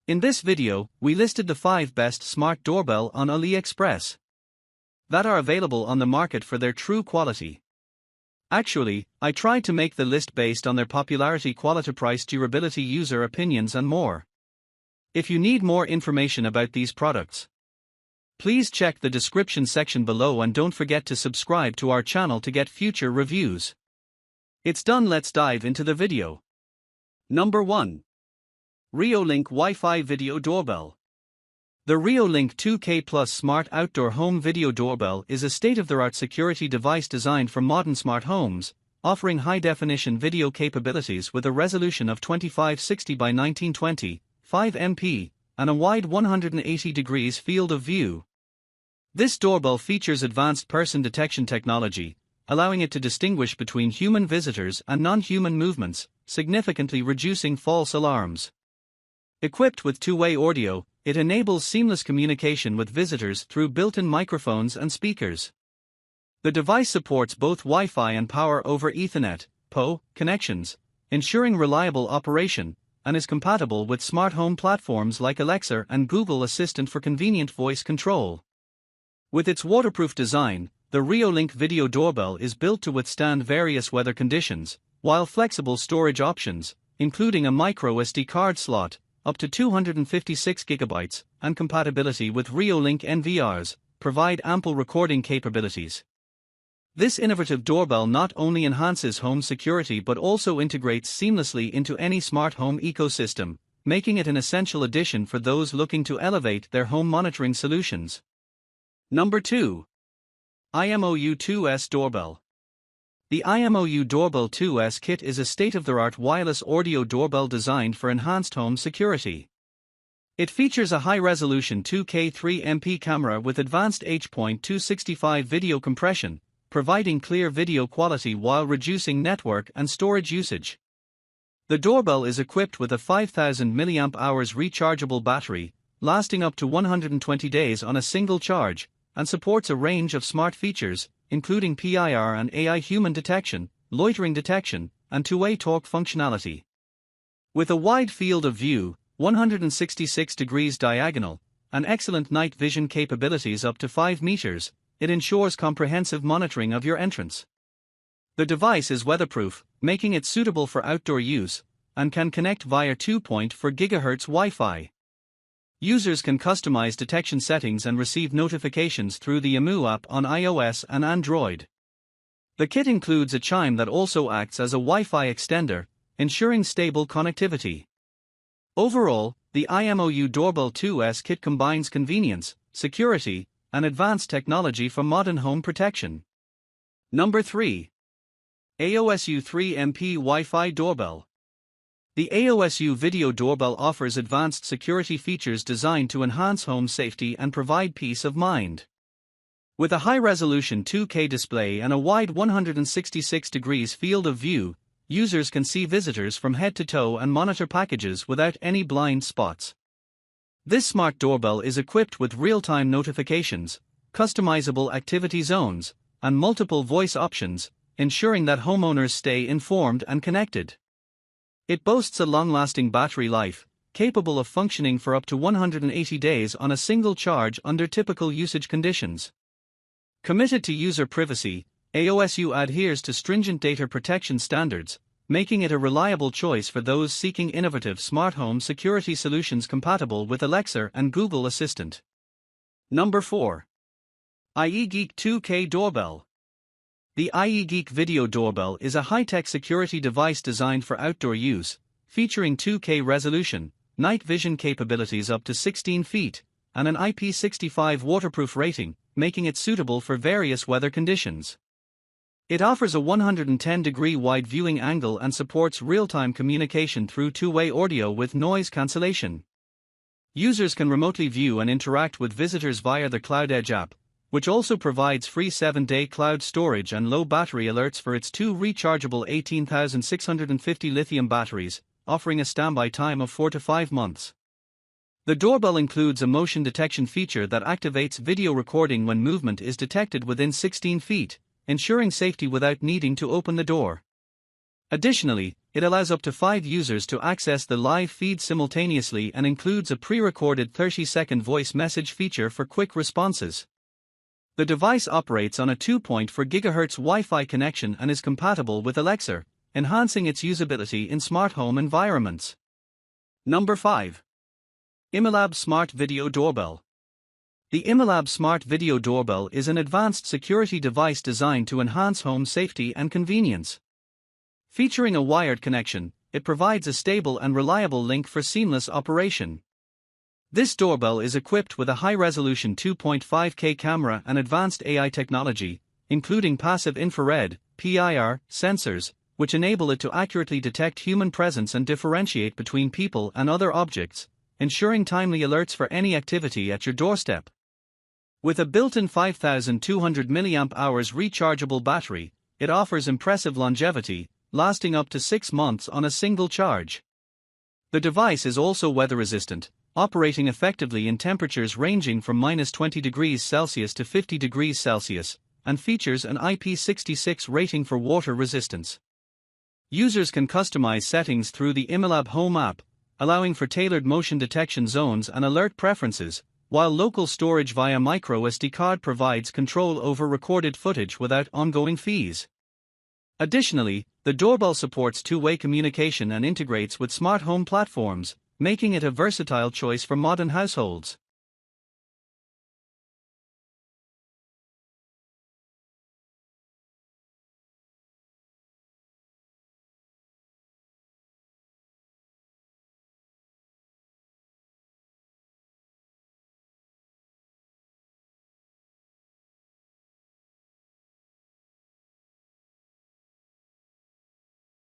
In this video, we listed the 5 best smart doorbell on Aliexpress that are available on the market for their true quality. Actually, I tried to make the list based on their popularity, quality, price, durability, user opinions and more. If you need more information about these products, please check the description section below and don't forget to subscribe to our channel to get future reviews. It's done, let's dive into the video. Number 1. Reolink Wi-Fi Video Doorbell. The Reolink 2K Plus Smart Outdoor Home Video Doorbell is a state-of-the-art security device designed for modern smart homes, offering high-definition video capabilities with a resolution of 2560 by 1920, 5 MP, and a wide 180 degrees field of view. This doorbell features advanced person detection technology, allowing it to distinguish between human visitors and non-human movements, significantly reducing false alarms. Equipped with two-way audio, it enables seamless communication with visitors through built-in microphones and speakers. The device supports both Wi-Fi and Power over Ethernet (PoE) connections, ensuring reliable operation, and is compatible with smart home platforms like Alexa and Google Assistant for convenient voice control. With its waterproof design, the Reolink Video Doorbell is built to withstand various weather conditions, while flexible storage options, including a microSD card slot, up to 256 GB, and compatibility with Reolink NVRs, provide ample recording capabilities. This innovative doorbell not only enhances home security but also integrates seamlessly into any smart home ecosystem, making it an essential addition for those looking to elevate their home monitoring solutions. Number 2. IMOU 2S Doorbell. The IMOU Doorbell 2S kit is a state-of-the-art wireless audio doorbell designed for enhanced home security. It features a high-resolution 2K 3MP camera with advanced H.265 video compression, providing clear video quality while reducing network and storage usage. The doorbell is equipped with a 5000 mAh rechargeable battery, lasting up to 120 days on a single charge, and supports a range of smart features, including PIR and AI human detection, loitering detection, and two-way talk functionality. With a wide field of view, 166 degrees diagonal, and excellent night vision capabilities up to 5 meters, it ensures comprehensive monitoring of your entrance. The device is weatherproof, making it suitable for outdoor use, and can connect via 2.4 GHz Wi-Fi. Users can customize detection settings and receive notifications through the IMOU app on iOS and Android. The kit includes a chime that also acts as a Wi-Fi extender, ensuring stable connectivity. Overall, the IMOU Doorbell 2S kit combines convenience, security, and advanced technology for modern home protection. Number 3. AOSU 3MP Wi-Fi Doorbell. The AOSU Video Doorbell offers advanced security features designed to enhance home safety and provide peace of mind. With a high-resolution 2K display and a wide 166 degrees field of view, users can see visitors from head to toe and monitor packages without any blind spots. This smart doorbell is equipped with real-time notifications, customizable activity zones, and multiple voice options, ensuring that homeowners stay informed and connected. It boasts a long-lasting battery life, capable of functioning for up to 180 days on a single charge under typical usage conditions. Committed to user privacy, AOSU adheres to stringent data protection standards, making it a reliable choice for those seeking innovative smart home security solutions compatible with Alexa and Google Assistant. Number 4. ieGeek 2K Doorbell. The ieGeek Video Doorbell is a high-tech security device designed for outdoor use, featuring 2K resolution, night vision capabilities up to 16 feet, and an IP65 waterproof rating, making it suitable for various weather conditions. It offers a 110-degree wide viewing angle and supports real-time communication through two-way audio with noise cancellation. Users can remotely view and interact with visitors via the Cloud Edge app, which also provides free 7-day cloud storage and low battery alerts for its 2 rechargeable 18,650 lithium batteries, offering a standby time of 4 to 5 months. The doorbell includes a motion detection feature that activates video recording when movement is detected within 16 feet, ensuring safety without needing to open the door. Additionally, it allows up to 5 users to access the live feed simultaneously and includes a pre-recorded 30-second voice message feature for quick responses. The device operates on a 2.4 GHz Wi-Fi connection and is compatible with Alexa, enhancing its usability in smart home environments. Number 5. IMILAB Smart Video Doorbell. The IMILAB Smart Video Doorbell is an advanced security device designed to enhance home safety and convenience. Featuring a wired connection, it provides a stable and reliable link for seamless operation. This doorbell is equipped with a high-resolution 2.5K camera and advanced AI technology, including passive infrared (PIR) sensors, which enable it to accurately detect human presence and differentiate between people and other objects, ensuring timely alerts for any activity at your doorstep. With a built-in 5,200 mAh rechargeable battery, it offers impressive longevity, lasting up to 6 months on a single charge. The device is also weather-resistant, operating effectively in temperatures ranging from -20°C to 50°C, and features an IP66 rating for water resistance. Users can customize settings through the IMILAB Home app, allowing for tailored motion detection zones and alert preferences, while local storage via microSD card provides control over recorded footage without ongoing fees. Additionally, the doorbell supports two-way communication and integrates with smart home platforms, making it a versatile choice for modern households.